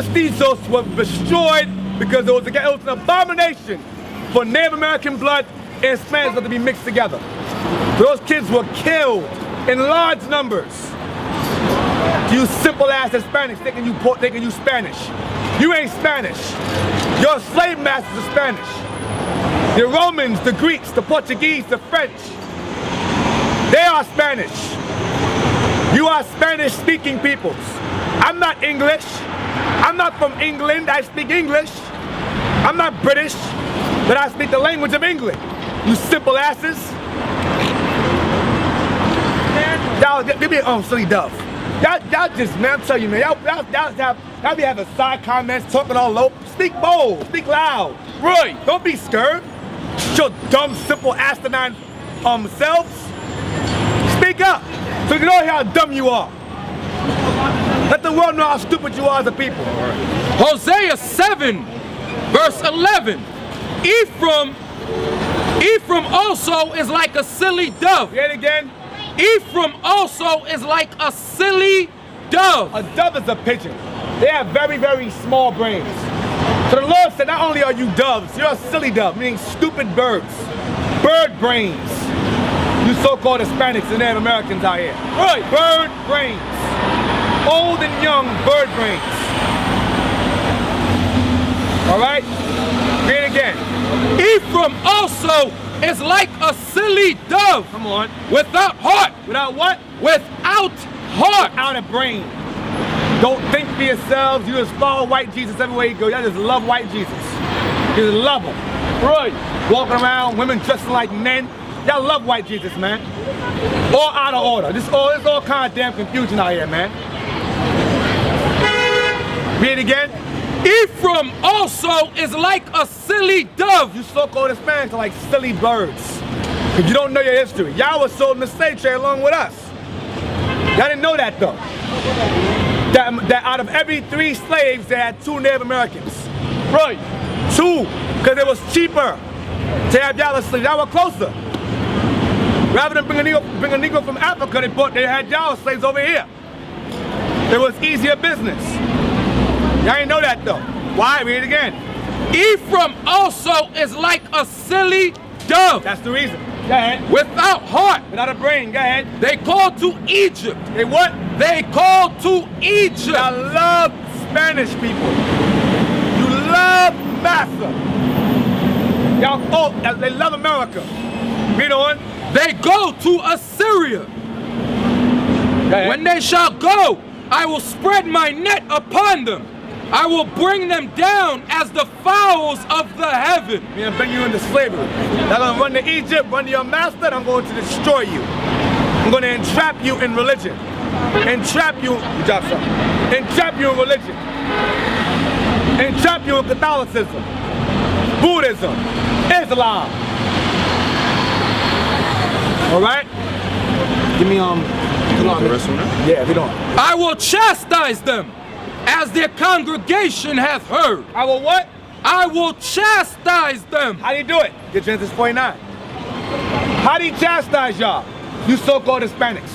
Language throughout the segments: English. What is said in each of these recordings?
mestizos were destroyed because it was an abomination for Native American blood and Spanish blood to be mixed together. Those kids were killed in large numbers. You simple ass Hispanics thinking you Spanish. You ain't Spanish. Your slave masters are Spanish. The Romans, the Greeks, the Portuguese, the French, they are Spanish. You are Spanish speaking peoples. I'm not English. I'm not from England. I speak English. I'm not British, but I speak the language of England. You simple asses. Y'all, give me a silly dove. Y'all just, man, I'm telling you, man, y'all be having side comments, talking all low. Speak bold, speak loud. Right. Don't be scared. Your dumb, simple, asinine selves. Speak up, so you know how dumb you are. Let the world know how stupid you are as a people. Hosea 7, verse 11. Ephraim also is like a silly dove. Say it again. Ephraim also is like a silly dove. A dove is a pigeon. They have very, very small brains. So the Lord said, not only are you doves, you're a silly dove, meaning stupid birds. Bird brains. You so-called Hispanics and Native Americans out here. Right. Bird brains. Old and young bird brains. All right? Read it again. Ephraim also is like a silly dove. Come on. Without heart. Without what? Without heart. Without a brain. Don't think for yourselves. You just follow white Jesus everywhere you go. Y'all just love white Jesus. You just love him. Right. Walking around, women dressing like men. Y'all love white Jesus, man. All out of order. There's all kind of damn confusion out here, man. Read it again. Ephraim also is like a silly dove. You so-called Hispanics are like silly birds. Because you don't know your history. Y'all was sold in the slave trade along with us. Y'all didn't know that though. That out of every 3 slaves, they had 2 Native Americans. Right. 2, because it was cheaper to have y'all as slaves. Y'all were closer. Rather than bring a Negro from Africa, they had y'all slaves over here. It was easier business. Y'all ain't know that though. Why? Read it again. Ephraim also is like a silly dove. That's the reason. Go ahead. Without heart. Without a brain. Go ahead. They called to Egypt. They what? They called to Egypt. I love Spanish people. You love massa. Y'all, they love America. Read on. They go to Assyria. When they shall go, I will spread my net upon them. I will bring them down as the fowls of the heaven. I'm gonna bring you into slavery. I'm gonna run to Egypt, run to your master, and I'm going to destroy you. I'm gonna entrap you in religion. Entrap you, good job, son. Entrap you in religion. Entrap you in Catholicism, Buddhism, Islam. All right? Give me the rest of them? Yeah, if you don't. I will chastise them as their congregation hath heard. I will what? I will chastise them. How do you do it? Get Genesis 49. How do you chastise y'all? You so-called Hispanics.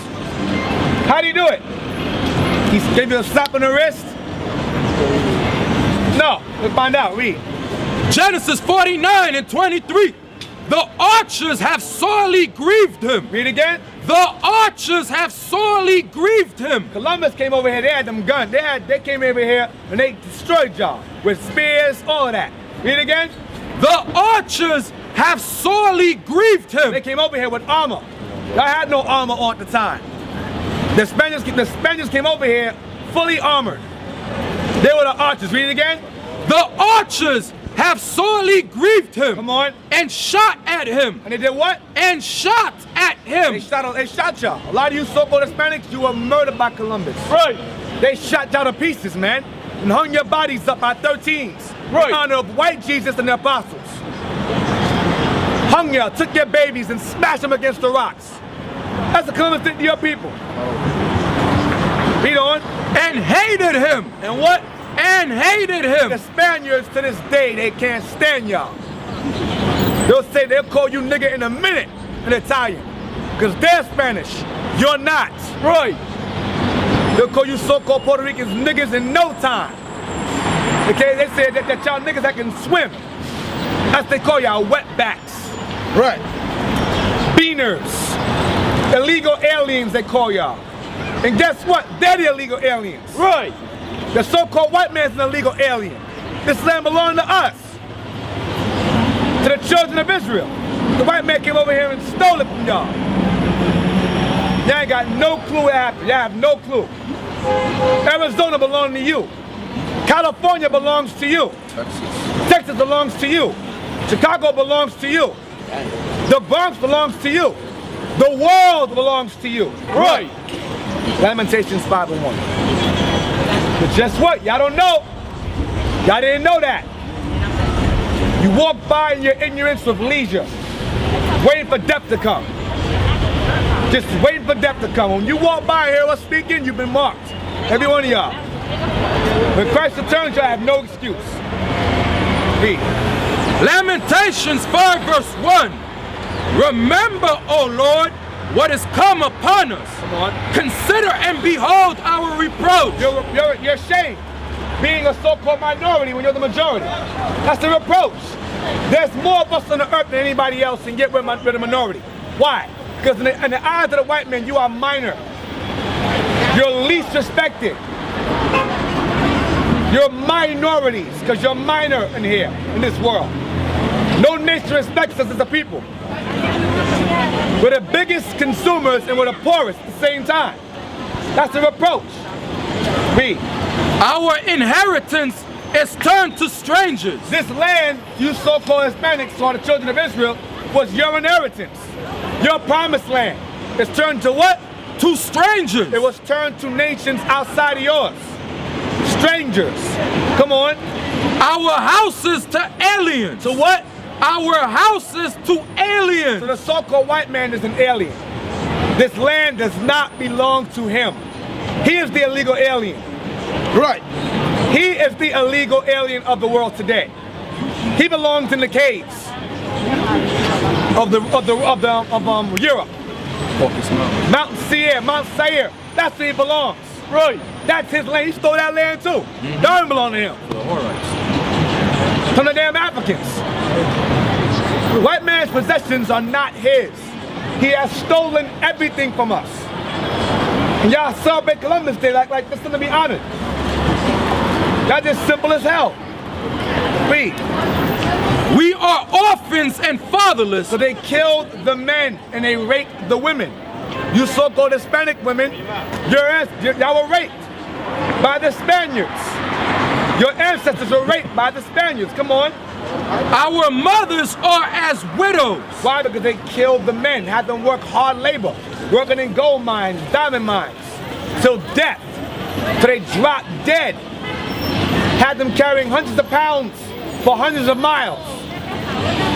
How do you do it? He gave you a slap on the wrist? No. Let's find out. Read. Genesis 49 and 23. The archers have sorely grieved him. Read again. The archers have sorely grieved him. Columbus came over here, they had them guns. They came over here and they destroyed y'all with spears, all of that. Read again. The archers have sorely grieved him. They came over here with armor. Y'all had no armor on at the time. The Spaniards came over here fully armored. They were the archers. Read it again. The archers have sorely grieved him. Come on. And shot at him. And they did what? And shot at him. They shot y'all. A lot of you so-called Hispanics, you were murdered by Columbus. Right. They shot y'all to pieces, man. And hung your bodies up by 13s. Right. In honor of white Jesus and the apostles. Hung y'all, took your babies and smashed them against the rocks. That's the Columbus did to your people. Read on. And hated him. And what? And hated him. The Spaniards to this day, they can't stand y'all. They'll call you nigga in a minute in Italian. Because they're Spanish. You're not. Right. They'll call you so-called Puerto Ricans niggas in no time. Okay, they say that y'all niggas that can swim. That's what they call y'all wetbacks. Right. Beaners. Illegal aliens, they call y'all. And guess what? They're the illegal aliens. Right. The so-called white man's an illegal alien. This land belonged to us. To the children of Israel. The white man came over here and stole it from y'all. Y'all ain't got no clue what happened. Y'all have no clue. Arizona belongs to you. California belongs to you. Texas belongs to you. Chicago belongs to you. The Bronx belongs to you. The world belongs to you. Right. Lamentations 5:1. But just what? Y'all don't know. Y'all didn't know that. You walk by in your ignorance with leisure, waiting for death to come. Just waiting for death to come. When you walk by and hear us speaking, you've been marked. Every one of y'all. When Christ returns, y'all have no excuse. Read. Lamentations 5:1. Remember, O Lord, what has come upon us. Come on. Consider and behold our reproach. You're ashamed being a so-called minority when you're the majority. That's the reproach. There's more of us on the earth than anybody else, and yet we're the minority. Why? Because in the eyes of the white man, you are minor. You're least respected. You're minorities, because you're minor in here, in this world. No nation respects us as a people. We're the biggest consumers and we're the poorest at the same time. That's the reproach. Read. Our inheritance is turned to strangers. This land, you so-called Hispanics, or the children of Israel, was your inheritance. Your promised land. It's turned to what? To strangers. It was turned to nations outside of yours. Strangers. Come on. Our houses to aliens. To what? Our houses to aliens. So the so-called white man is an alien. This land does not belong to him. He is the illegal alien. Right. He is the illegal alien of the world today. He belongs in the caves of Europe. Mount Seir. That's where he belongs. Right. That's his land. He stole that land too. Don't belong to him. From the damn Africans. The white man's possessions are not his. He has stolen everything from us. And y'all celebrate Columbus Day like this to be honored. That's just simple as hell. Read. We are orphans and fatherless. So they killed the men and they raped the women. You so-called Hispanic women, y'all were raped by the Spaniards. Your ancestors were raped by the Spaniards. Come on. Our mothers are as widows. Why? Because they killed the men, had them work hard labor, working in gold mines, diamond mines, till death, till they dropped dead. Had them carrying hundreds of pounds for hundreds of miles.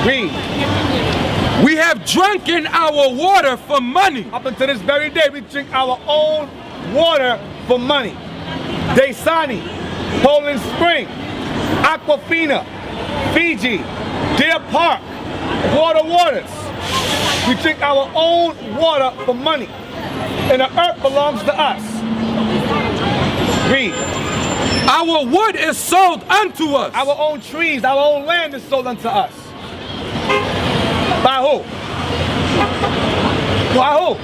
Read. We have drunken our water for money. Up until this very day, we drink our own water for money. Dasani, Poland Spring, Aquafina, Fiji, Deer Park, Waters. We drink our own water for money. And the earth belongs to us. Read. Our wood is sold unto us. Our own trees, our own land is sold unto us. By who? By who?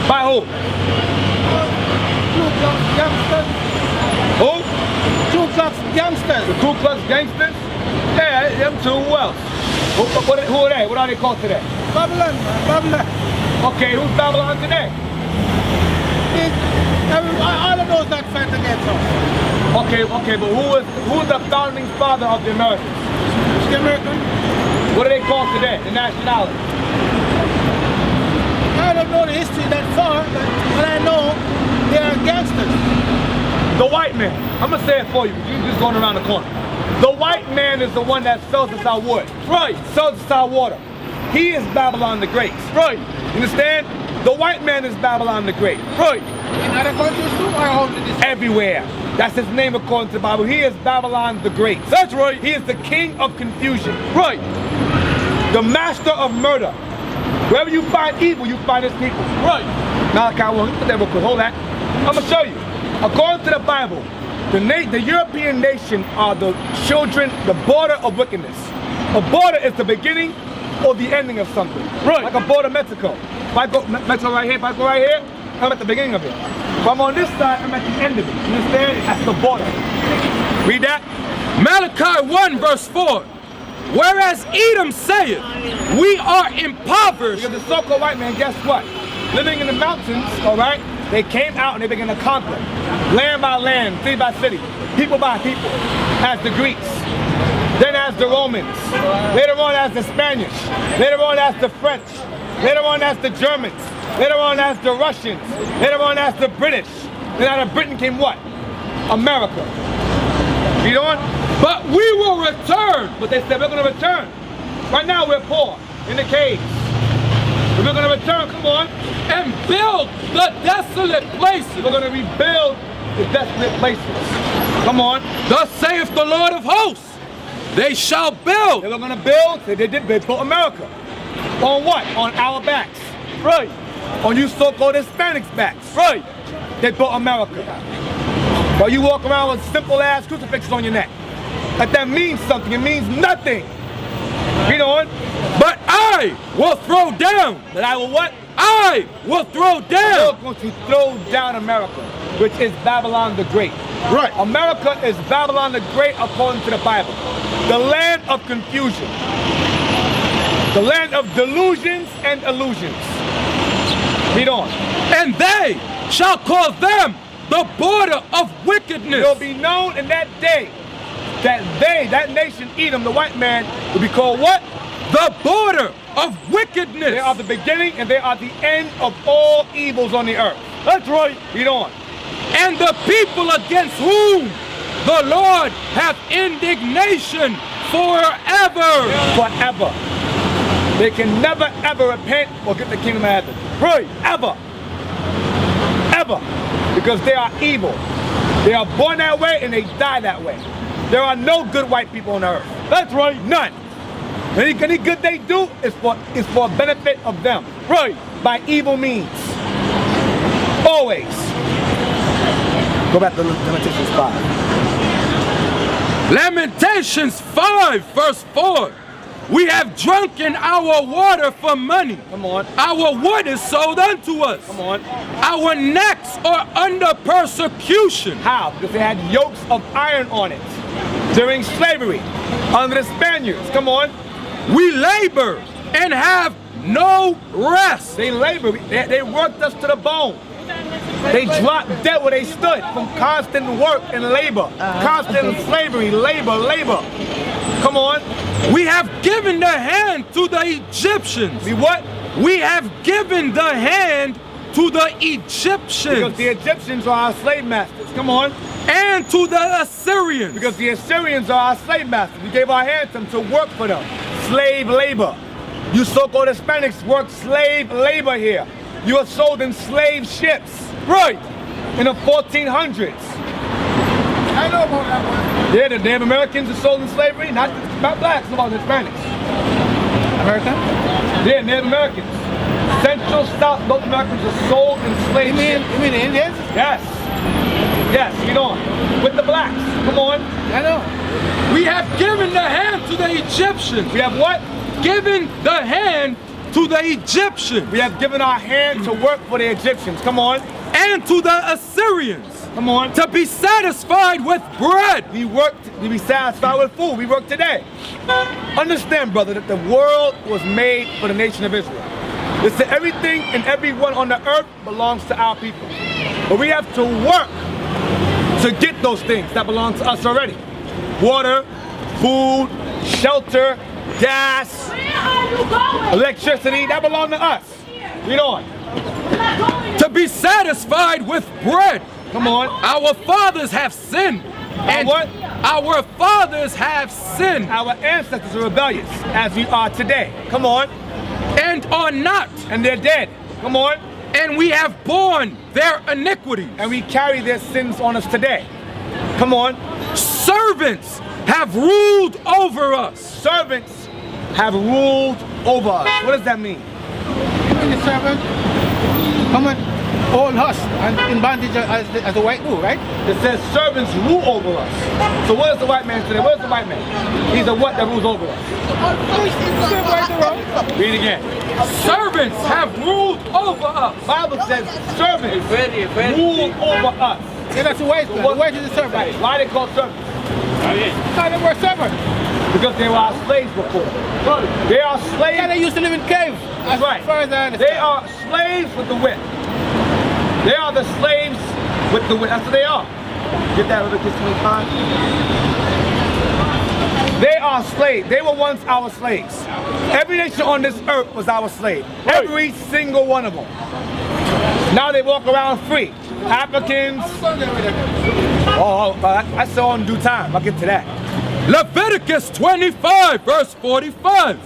By who? Who? Ku Klux Gangsters. The Ku Klux Gangsters? Yeah, them two. Who else? Who are they? What are they called today? Babylon, Babylon. Okay, who's Babylon today? All of those that fight against us. Okay, but who is the founding father of the Americans? The American? What are they called today? The nationality? I don't know the history that far, but I know they are gangsters. The white man. I'm gonna say it for you, because you're just going around the corner. The white man is the one that sells us our wood. Right. Sells us our water. He is Babylon the Great. Right. You understand? The white man is Babylon the Great. Right. In other countries too, or only this? Everywhere. That's his name according to the Bible. He is Babylon the Great. That's right. He is the king of confusion. Right. The master of murder. Wherever you find evil, you find his people. Right. Malachi 1, put that real quick, hold that. I'm gonna show you. According to the Bible, The European nation are the children, the border of wickedness. A border is the beginning or the ending of something. Right. Like a border of Mexico. If I go Mexico right here, if I go right here, I'm at the beginning of it. If I'm on this side, I'm at the end of it. You understand? That's the border. Read that. Malachi 1 verse 4. Whereas Edom saith, we are impoverished. Because the so-called white man, guess what? Living in the mountains, all right, they came out and they began to conquer. Land by land, city by city, people by people, as the Greeks, then as the Romans, later on as the Spanish, later on as the French, later on as the Germans, later on as the Russians, later on as the British. Then out of Britain came what? America. Read on. But we will return. But they said we're going to return. Right now we're poor, in the caves. But we're going to return, come on. And build the desolate places. We're going to rebuild the desolate places. Come on. Thus saith the Lord of hosts, they shall build. They were going to build, they built America. On what? On our backs. Right. On you so-called Hispanics' backs. Right. They built America. While you walk around with simple ass crucifixes on your neck. Like that means something, it means nothing. Read on. But I will throw down. That I will what? I will throw down. We're going to throw down America, which is Babylon the Great. Right. America is Babylon the Great according to the Bible. The land of confusion. The land of delusions and illusions. Read on. And they shall call them the border of wickedness. It will be known in that day that that nation, Edom, the white man, will be called what? The border of wickedness. They are the beginning and they are the end of all evils on the earth. That's right. Read on. And the people against whom the Lord hath indignation forever. Forever. They can never ever repent or get the kingdom of heaven. Right. Ever. Ever. Because they are evil. They are born that way and they die that way. There are no good white people on earth. That's right. None. Any good they do is for benefit of them. Right. By evil means. Always. Go back to Lamentations 5. Lamentations 5 verse 4. We have drunken our water for money. Come on. Our wood is sold unto us. Come on. Our necks are under persecution. How? Because they had yokes of iron on it during slavery under the Spaniards. Come on. We labor and have no rest. They labor. They worked us to the bone. They dropped dead where they stood from constant work and labor. Constant slavery, labor. Come on. We have given the hand to the Egyptians. We what? We have given the hand to the Egyptians. Because the Egyptians are our slave masters. Come on. And to the Assyrians. Because the Assyrians are our slave masters. We gave our hands to them to work for them. Slave labor. You so-called Hispanics work slave labor here. You are sold in slave ships. Right. In the 1400s. I know about that one. Yeah, the Native Americans are sold in slavery. Not blacks, about Hispanics. American? Yeah, Native Americans. Central, South, North Americans are sold in slave ships. You mean the Indians? Yes. Yes, get on. With the blacks. Come on. I know. We have given the hand to the Egyptians. We have what? Given the hand to the Egyptians. We have given our hand to work for the Egyptians. Come on. And to the Assyrians. Come on. To be satisfied with bread. We work to be satisfied with food. We work today. Understand, brother, that the world was made for the nation of Israel. Listen, everything and everyone on the earth belongs to our people. But we have to work to get those things that belong to us already. Water, food, shelter, gas, electricity, that belong to us. Read on. To be satisfied with bread. Come on. Our fathers have sinned. And what? Our fathers have sinned. Our ancestors are rebellious, as we are today. Come on. And are not. And they're dead. Come on. And we have borne their iniquities. And we carry their sins on us today. Come on. Servants have ruled over us. Servants have ruled over us. What does that mean? You mean the servant? Come on. own us and in bondage as the white do, right? It says servants rule over us. So what is the white man today? What is the white man? He's a what that rules over us? Read again. Servants have ruled over us. Bible says servants rule over us. Yeah, that's the white man. The white is the servant. Right. Why are they called servants? Because they were servants. Because they were our slaves before. They are slaves. Yeah, they used to live in caves. That's right. As far as I understand. They are slaves with the whip. They are the slaves with the whip. That's what they are. Get that Leviticus 25. They are slaves. They were once our slaves. Every nation on this earth was our slave. Every single one of them. Now they walk around free. Africans. That's all in due time. I'll get to that. Leviticus 25, verse 45.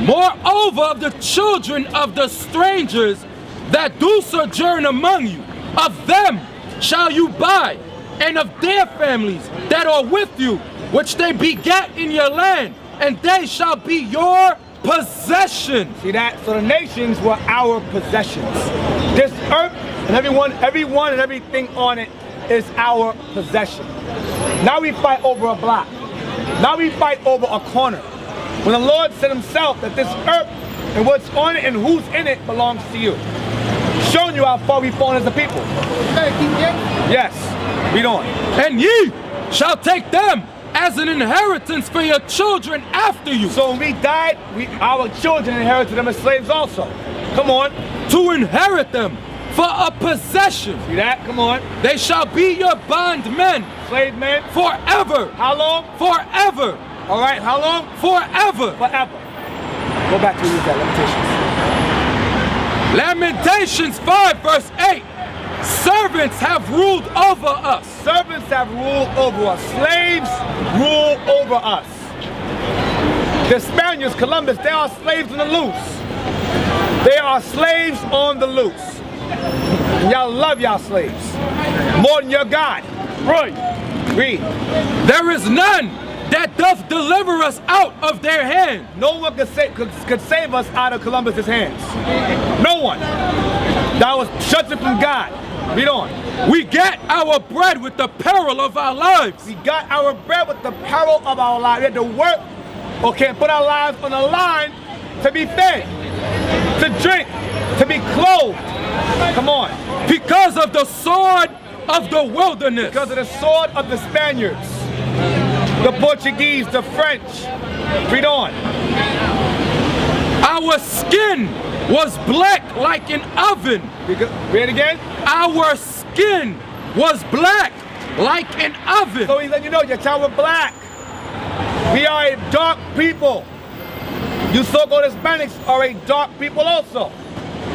Moreover, of the children of the strangers that do sojourn among you, of them shall you buy, and of their families that are with you, which they begat in your land, and they shall be your possession. See that? So the nations were our possessions. This earth and everyone and everything on it is our possession. Now we fight over a block. Now we fight over a corner. When the Lord said himself that this earth and what's on it and who's in it belongs to you. Showing you how far we've fallen as a people. Yes, read on. And ye shall take them as an inheritance for your children after you. So when we died, our children inherited them as slaves also. Come on. To inherit them for a possession. See that? Come on. They shall be your bondmen. Slave men. Forever. How long? Forever. All right, how long? Forever. Forever. Go back to read that, Lamentations 5, verse 8. Servants have ruled over us. Servants have ruled over us. Slaves rule over us. The Spaniards, Columbus, they are slaves on the loose. They are slaves on the loose. Y'all love y'all slaves more than your God. Right. Read. There is none that doth deliver us out of their hand. No one could save us out of Columbus's hands. No one. That was shut from God. Read on. We get our bread with the peril of our lives. We got our bread with the peril of our lives. We had to work, put our lives on the line to be fed, to drink, to be clothed. Come on. Because of the sword of the wilderness. Because of the sword of the Spaniards, the Portuguese, the French. Read on. Our skin was black like an oven. Read again. Our skin was black like an oven. So he's letting you know, your child we're black. We are a dark people. You so-called Hispanics are a dark people also.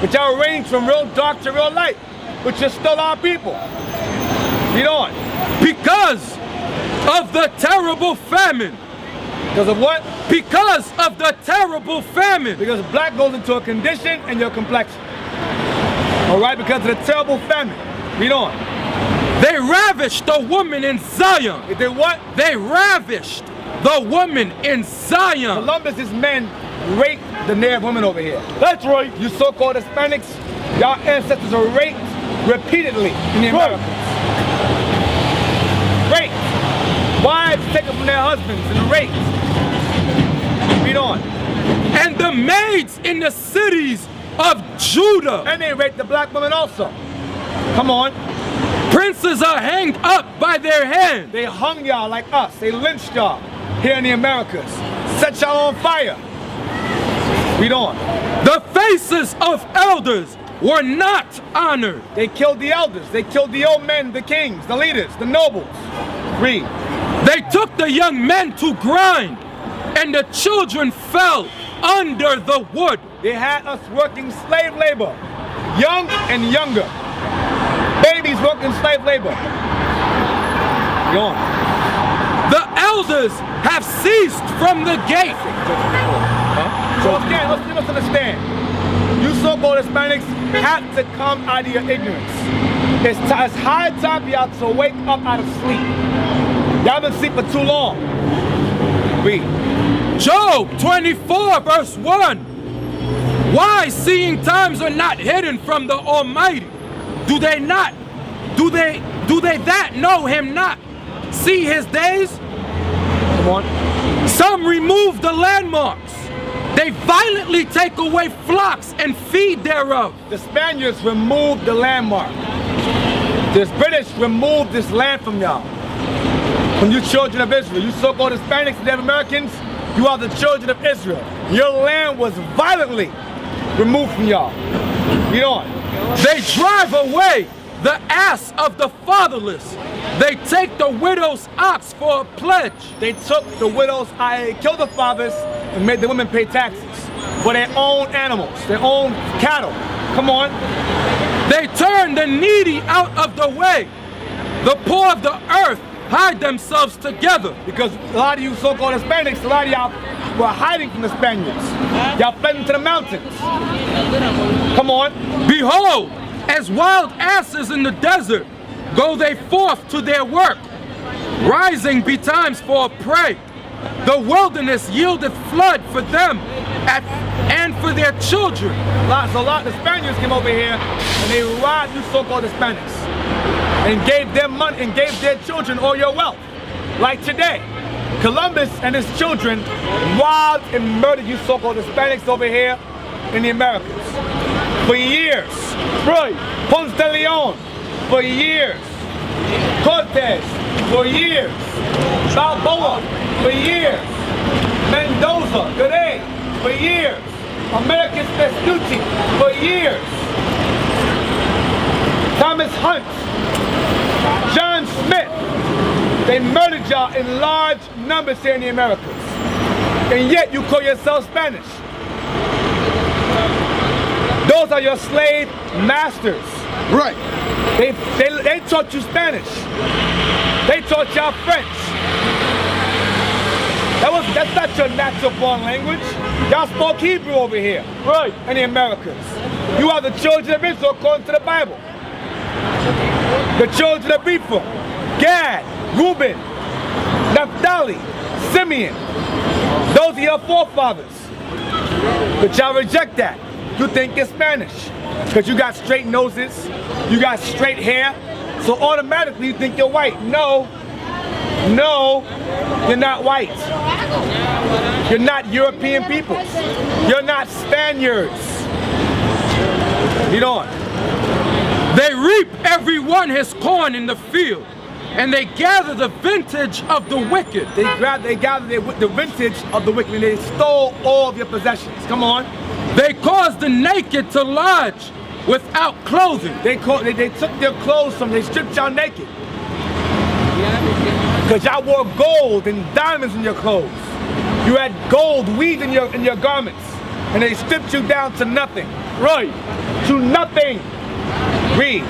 But y'all range from real dark to real light. But you're still our people. Read on. Because of the terrible famine. Because of what? Because of the terrible famine. Because black goes into a condition and your complexion. All right, because of the terrible famine. Read on. They ravished the woman in Zion. They did what? They ravished the woman in Zion. Columbus's men raped the native women over here. That's right. You so-called Hispanics, y'all ancestors are raped repeatedly in the Americas. Raped. Wives taken from their husbands and raped. Read on. And the maids in the cities of Judah. And they raped the black women also. Come on. Princes are hanged up by their hand. They hung y'all like us. They lynched y'all here in the Americas. Set y'all on fire. Read on. The faces of elders were not honored. They killed the elders. They killed the old men, the kings, the leaders, the nobles. Read. They took the young men to grind, and the children fell under the wood. They had us working slave labor, young and younger. Babies working slave labor. Go on. The elders have ceased from the gate. So again, let's understand. You so-called Hispanics have to come out of your ignorance. It's high time for y'all to wake up out of sleep. Y'all been asleep for too long. Read. Job 24 verse 1. Why, seeing times are not hidden from the Almighty? Do they not? Do they that know him not? See his days? Come on. Some remove the landmarks. They violently take away flocks and feed thereof. The Spaniards removed the landmark. The British removed this land from y'all. From you children of Israel, you so-called Hispanics and Native Americans, you are the children of Israel. Your land was violently removed from y'all. Read on. They drive away the ass of the fatherless. They take the widow's ox for a pledge. They took the widows, killed the fathers, and made the women pay taxes for their own animals, their own cattle. Come on. They turn the needy out of the way. The poor of the earth hide themselves together. Because a lot of you so-called Hispanics, a lot of y'all were hiding from the Spaniards. Y'all fled into the mountains. Come on. Behold, as wild asses in the desert, go they forth to their work, rising betimes for a prey. The wilderness yieldeth flood for them and for their children. So a lot of the Spaniards came over here and they robbed you so-called Hispanics and gave them money and gave their children all your wealth. Like today, Columbus and his children robbed and murdered you so-called Hispanics over here in the Americas. For years. Right. Ponce de Leon. For years. Cortez. For years. Balboa. For years. Mendoza. Gray. For years. Americus Vespucci. For years. Thomas Hunt. John Smith. They murdered y'all in large numbers here in the Americas. And yet you call yourself Spanish. Those are your slave masters. Right. They taught you Spanish. They taught y'all French. That's not your natural born language. Y'all spoke Hebrew over here. Right. In the Americas. You are the children of Israel according to the Bible. The children of Ephraim, Gad, Reuben, Naphtali, Simeon. Those are your forefathers. But y'all reject that. You think you're Spanish because you got straight noses, you got straight hair, so automatically you think you're white. No, you're not white. You're not European people. You're not Spaniards. Read on. They reap every one his corn in the field, and they gather the vintage of the wicked. They gather the vintage of the wicked, and they stole all of your possessions. Come on. They caused the naked to lodge without clothing. They took their clothes from, they stripped y'all naked. Because y'all wore gold and diamonds in your clothes. You had gold weaved in your garments. And they stripped you down to nothing. Right. To nothing. Read.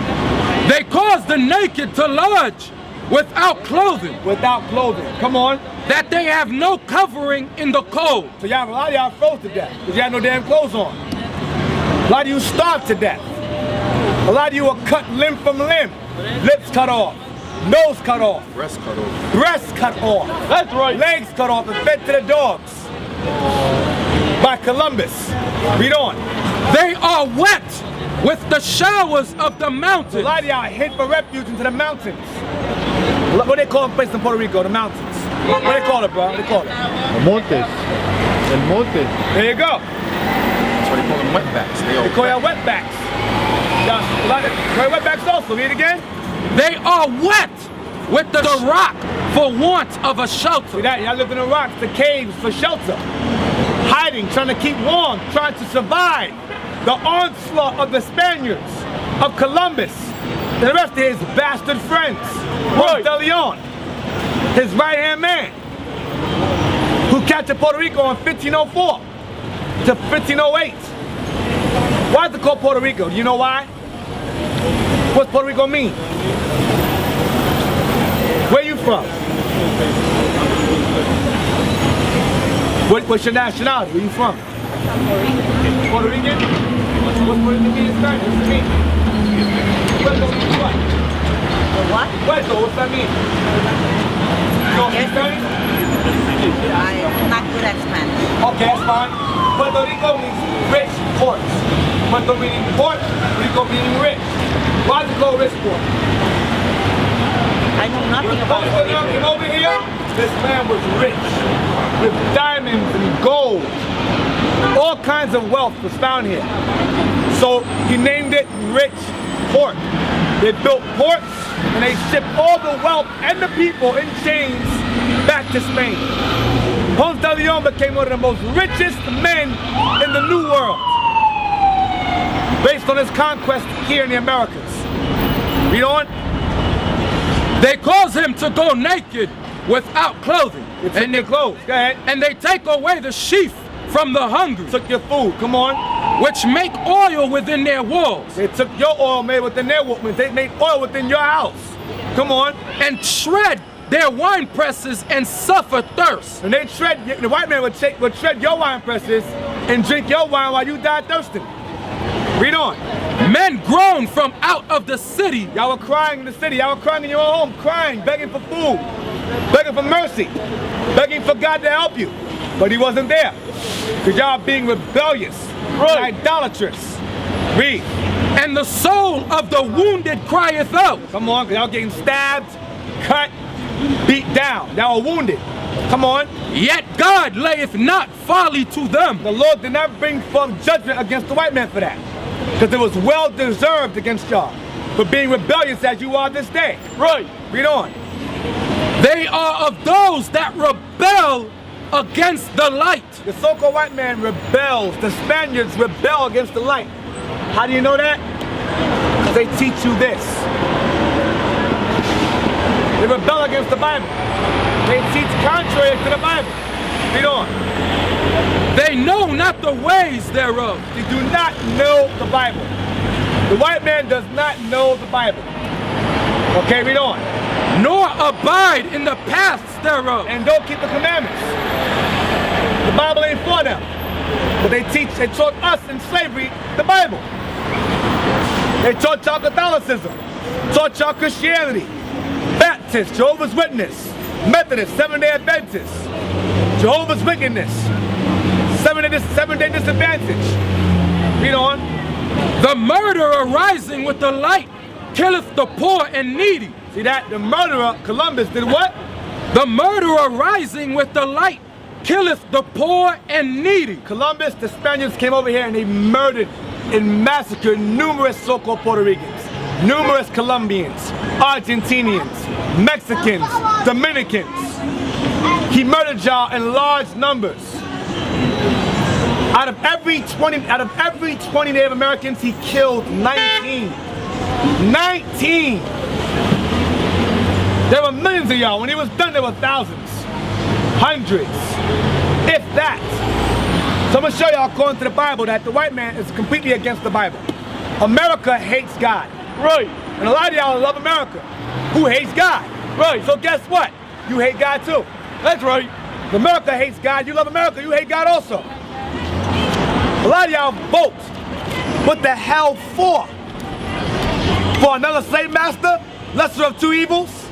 They caused the naked to lodge without clothing. Without clothing. Come on. That they have no covering in the cold. So y'all, a lot of y'all froze to death because you had no damn clothes on. A lot of you starved to death. A lot of you were cut limb from limb. Lips cut off. Nose cut off. Breast cut off. Breasts cut off. That's right. Legs cut off and fed to the dogs. By Columbus. Read on. They are wet with the showers of the mountains. A lot of y'all hid for refuge into the mountains. What they call a place in Puerto Rico? The mountains. What they call it, bro? What they call it? El Montes. El Monte. There you go. That's why they call them wetbacks. They call y'all wetbacks. Y'all wetbacks also. Read it again. They are wet with the rock for want of a shelter. See that? Y'all live in the rocks, the caves for shelter. Hiding, trying to keep warm, trying to survive the onslaught of the Spaniards, of Columbus, and the rest of his bastard friends. Ponce de Leon, his right-hand man, who captured Puerto Rico in 1504 to 1508. Why is it called Puerto Rico? Do you know why? What's Puerto Rico mean? Where you from? What's your nationality? Where you from? Puerto Rican? What's Puerto Rican mean in Spanish? What's it mean? Puerto means what? What? Puerto, what's that mean? You don't speak Spanish? I'm not good at Spanish. Okay, that's fine. Puerto Rico means rich ports. Puerto meaning port, Rico meaning rich. Why is it low risk for? I know nothing about When I came over here, this man was rich with diamonds and gold. All kinds of wealth was found here. So he named it Rich Port. They built ports and they shipped all the wealth and the people in chains back to Spain. Ponce de Leon became one of the most richest men in the New World based on his conquest here in the Americas. Read on. They cause him to go naked without clothing. They took their clothes. Go ahead. And they take away the sheaf from the hungry, Took your food. Come on. which make oil within their walls, They took your oil made within their woman. They made oil within your house. Come on. and shred their wine presses and suffer thirst. And they shred, the white man would shred your wine presses and drink your wine while you died thirsting. Read on. Men groan from out of the city, Y'all were crying in the city. Y'all were crying in your own home, crying, begging for food, begging for mercy, begging for God to help you. But he wasn't there. Because y'all being rebellious, idolatrous. Read. and the soul of the wounded crieth out. Come on, because y'all getting stabbed, cut, beat down. Y'all are wounded. Come on. Yet God layeth not folly to them. The Lord did not bring forth judgment against the white man for that. Because it was well deserved against y'all for being rebellious as you are this day. Right. Read on. They are of those that rebel against the light. The so-called white man rebels. The Spaniards rebel against the light. How do you know that? Because they teach you this. They rebel against the Bible. They teach contrary to the Bible. Read on. They know not the ways thereof. They do not know the Bible. The white man does not know the Bible. Okay, read on. Nor abide in the paths thereof. And don't keep the commandments. The Bible ain't for them. But they taught us in slavery the Bible. They taught y'all Catholicism, taught y'all Christianity, Baptist, Jehovah's Witness, Methodist, Seventh-day Adventist, Jehovah's Wickedness, seven-day disadvantage. Read on. The murderer rising with the light killeth the poor and needy. See that? The murderer, Columbus, did what? The murderer rising with the light killeth the poor and needy. Columbus, the Spaniards came over here and they murdered and massacred numerous so-called Puerto Ricans, numerous Colombians, Argentinians, Mexicans, Dominicans. He murdered y'all in large numbers. Out of every 20 Native Americans, he killed 19. 19! There were millions of y'all. When he was done, there were thousands, hundreds, if that. So I'm gonna show y'all according to the Bible that the white man is completely against the Bible. America hates God. Right. And a lot of y'all love America, who hates God. Right. So guess what? You hate God too. That's right. America hates God, you love America, you hate God also. A lot of y'all vote. What the hell for? For another slave master? Lesser of two evils?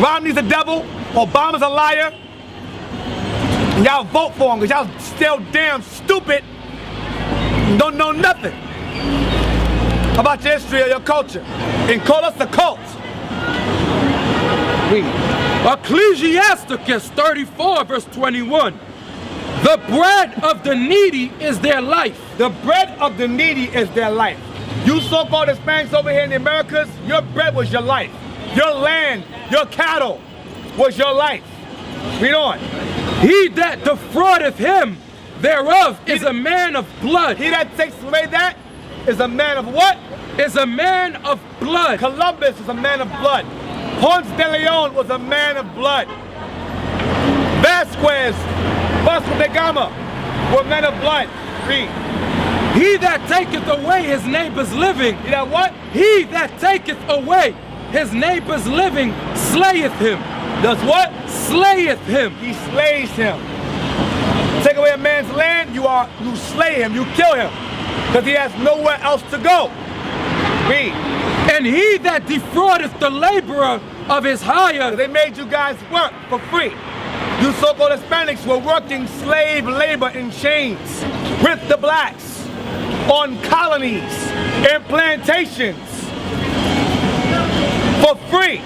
Romney's a devil, Obama's a liar. And y'all vote for him because y'all still damn stupid and don't know nothing about your history or your culture. And call us a cult. Read. Ecclesiasticus 34 verse 21. The bread of the needy is their life. The bread of the needy is their life. You so-called Hispanics over here in the Americas, your bread was your life. Your land, your cattle was your life. Read on. He that defraudeth him thereof is a man of blood. He that takes away that is a man of what? Is a man of blood. Columbus is a man of blood. Ponce de Leon was a man of blood. Vasco da Gama were men of blood. Read. He that taketh away his neighbor's living. You know what? He that taketh away his neighbor's living slayeth him. Does what? Slayeth him. He slays him. Take away a man's land, you slay him, you kill him. Because he has nowhere else to go. Read. And he that defraudeth the laborer of his hire. They made you guys work for free. You so-called Hispanics were working slave labor in chains with the blacks on colonies and plantations. free.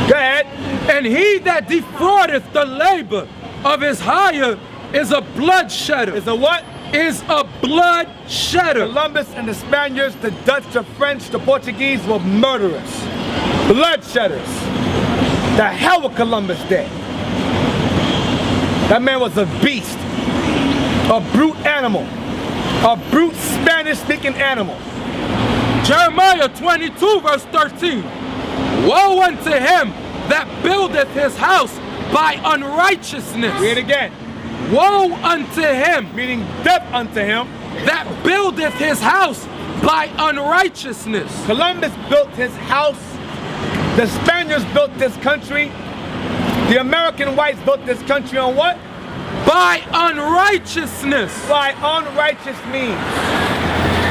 Go ahead. And he that defraudeth the labor of his hire is a bloodshedder. Is a what? Is a bloodshedder. Columbus and the Spaniards, the Dutch, the French, the Portuguese were murderers. Bloodshedders. The hell with Columbus did. That man was a beast. A brute animal. A brute Spanish-speaking animal. Jeremiah 22 verse 13. Woe unto him that buildeth his house by unrighteousness. Read it again. Woe unto him, Meaning death unto him. that buildeth his house by unrighteousness. Columbus built his house. The Spaniards built this country. The American whites built this country on what? By unrighteousness. By unrighteous means.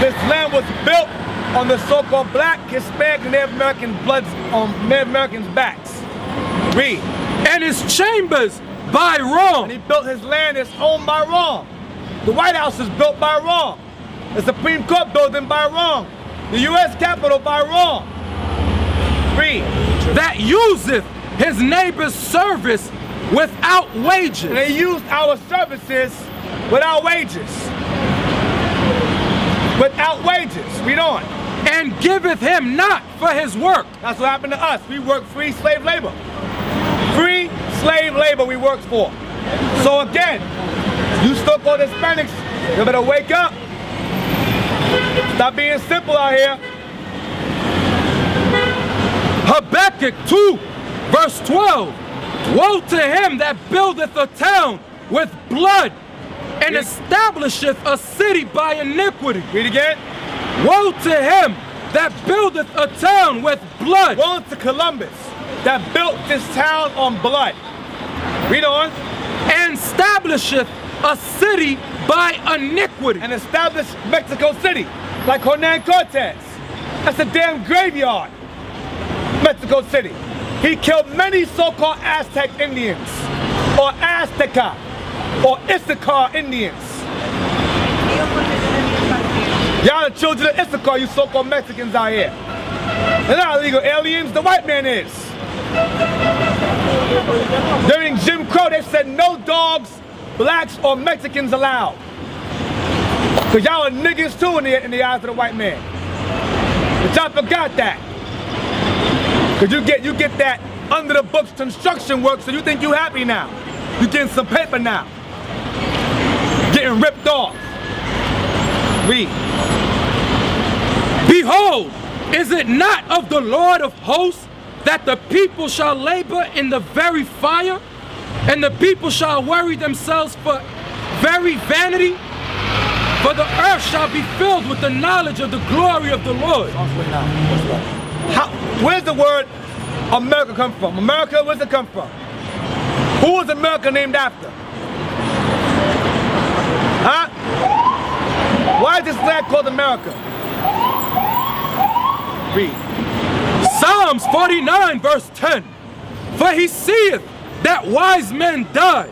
This land was built on the so-called black, Hispanic, and Native American bloods on Native Americans' backs. Read. And his chambers by wrong. And he built his land, his home by wrong. The White House is built by wrong. The Supreme Court building by wrong. The U.S. Capitol by wrong. Read. That useth his neighbor's service without wages. And they used our services without wages. Without wages. Read on. And giveth him not for his work. That's what happened to us. We work free slave labor. Free slave labor we worked for. So again, you so-called Hispanics, you better wake up. Stop being simple out here. Habakkuk 2 verse 12. Woe to him that buildeth a town with blood and establisheth a city by iniquity. Read again. Woe to him that buildeth a town with blood. Woe to Columbus that built this town on blood. Read on. And establisheth a city by iniquity. And established Mexico City like Hernan Cortez. That's a damn graveyard. Mexico City. He killed many so-called Aztec Indians, or Azteca, or Issachar Indians. Y'all the children of Issachar, you so-called Mexicans out here. They're not illegal aliens, the white man is. During Jim Crow, they said no dogs, blacks, or Mexicans allowed. Because y'all are niggas too in the eyes of the white man. But y'all forgot that. Because you get that under the books construction work, so you think you happy now. You getting some paper now. Getting ripped off. Read. Behold, is it not of the Lord of hosts that the people shall labor in the very fire, and the people shall worry themselves for very vanity? For the earth shall be filled with the knowledge of the glory of the Lord. Where's the word America come from? America, where's it come from? Who was America named after? Huh? Why is this land called America? Read. Psalms 49 verse 10. For he seeth that wise men die.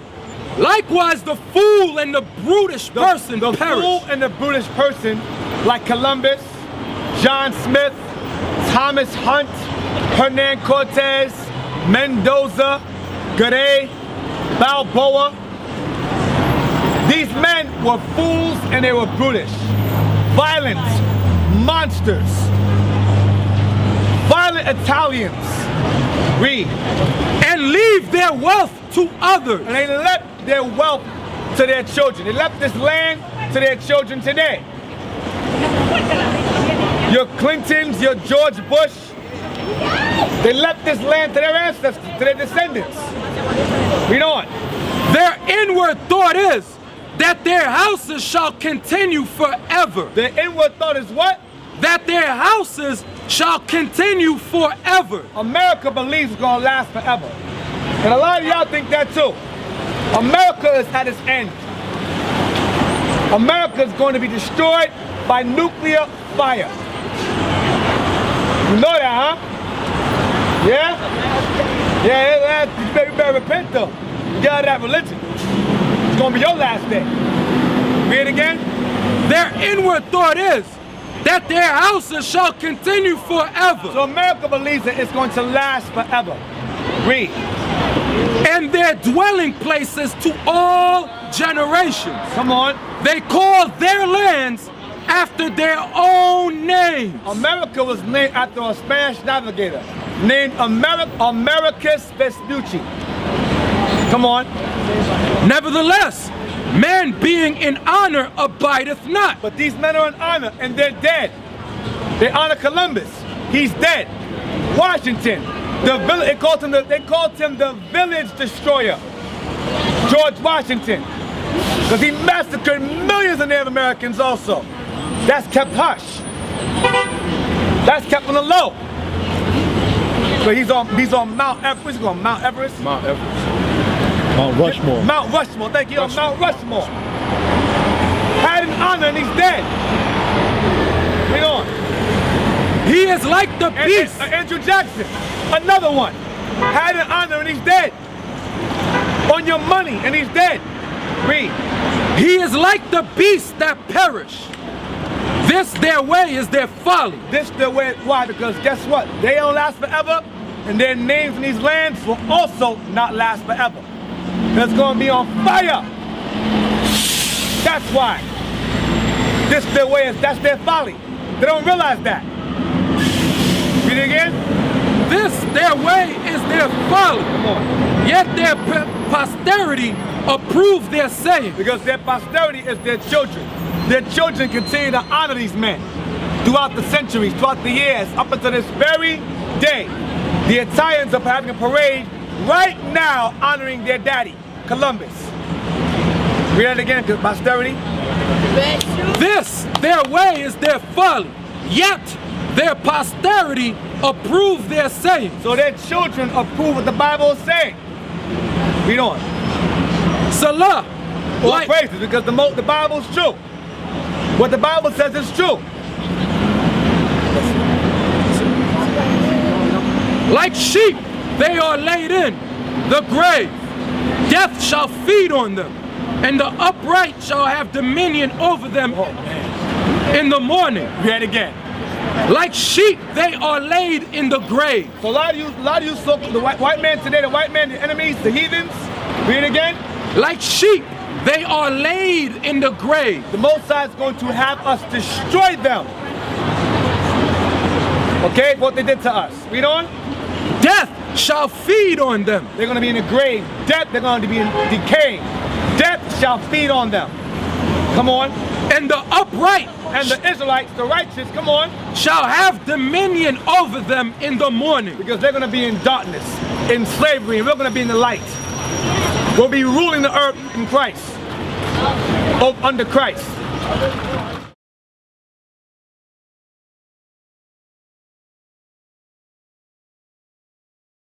Likewise the fool and the brutish person the perish. fool and the brutish person, like Columbus, John Smith, Thomas Hunt, Hernan Cortez, Mendoza, Garay, Balboa. These men were fools and they were brutish. Violent monsters. Violent Italians. Read. And leave their wealth to others. And they left their wealth to their children. They left this land to their children today. Your Clintons, your George Bush, they left this land to their ancestors, to their descendants. Read on. Their inward thought is that their houses shall continue forever. Their inward thought is what? That their houses shall continue forever. America believes it's gonna last forever. And a lot of y'all think that too. America is at its end. America is going to be destroyed by nuclear fire. You know that, huh? Yeah? Yeah, you better repent though. You get out of that religion. It's gonna be your last day. Read it again. Their inward thought is that their houses shall continue forever, So America believes that it's going to last forever. Read. and their dwelling places to all generations. Come on. They call their lands after their own names. America was named after a Spanish navigator named Americus Vespucci. Come on. Nevertheless, man being in honor abideth not. But these men are in honor and they're dead. They honor Columbus. He's dead. Washington. They called him the village destroyer. George Washington. Because he massacred millions of Native Americans also. That's kept hush. That's kept on the low. But he's on Mount Everest. He's on Mount Everest. Mount Everest. Mount Rushmore. Mount Rushmore. Thank you. On Mount Rushmore. Had an honor and he's dead. Read on. He is like the beast. Andrew Jackson. Another one. Had an honor and he's dead. On your money and he's dead. Read. He is like the beasts that perish. This their way is their folly. This their way. Why? Because guess what? They don't last forever, and their names in these lands will also not last forever. It's going to be on fire. That's why. This their way is. That's their folly. They don't realize that. Read it again. This their way is their folly. Come on. Yet their posterity approve their saying. Because their posterity is their children. Their children continue to honor these men throughout the centuries, throughout the years, up until this very day. The Italians are having a parade right now honoring their daddy, Columbus. Read it again, because posterity. This their way is their folly. Yet their posterity approve their saying. So their children approve what the Bible is saying. Read on. Salah. All praises, because the Bible's true. What the Bible says is true. Like sheep, they are laid in the grave. Death shall feed on them, and the upright shall have dominion over them in the morning. Read it again. Like sheep, they are laid in the grave. So a lot of you, so the white man today, the white man, the enemies, the heathens. Read it again. Like sheep, they are laid in the grave. The Most High is going to have us destroy them. Okay, what they did to us. Read on. Death shall feed on them. They're going to be in the grave. Death, they're going to be in decaying. Death shall feed on them. Come on. And the upright and the Israelites, the righteous, come on, shall have dominion over them in the morning. Because they're going to be in darkness, in slavery, and we're going to be in the light. We'll be ruling the earth in Christ, under Christ.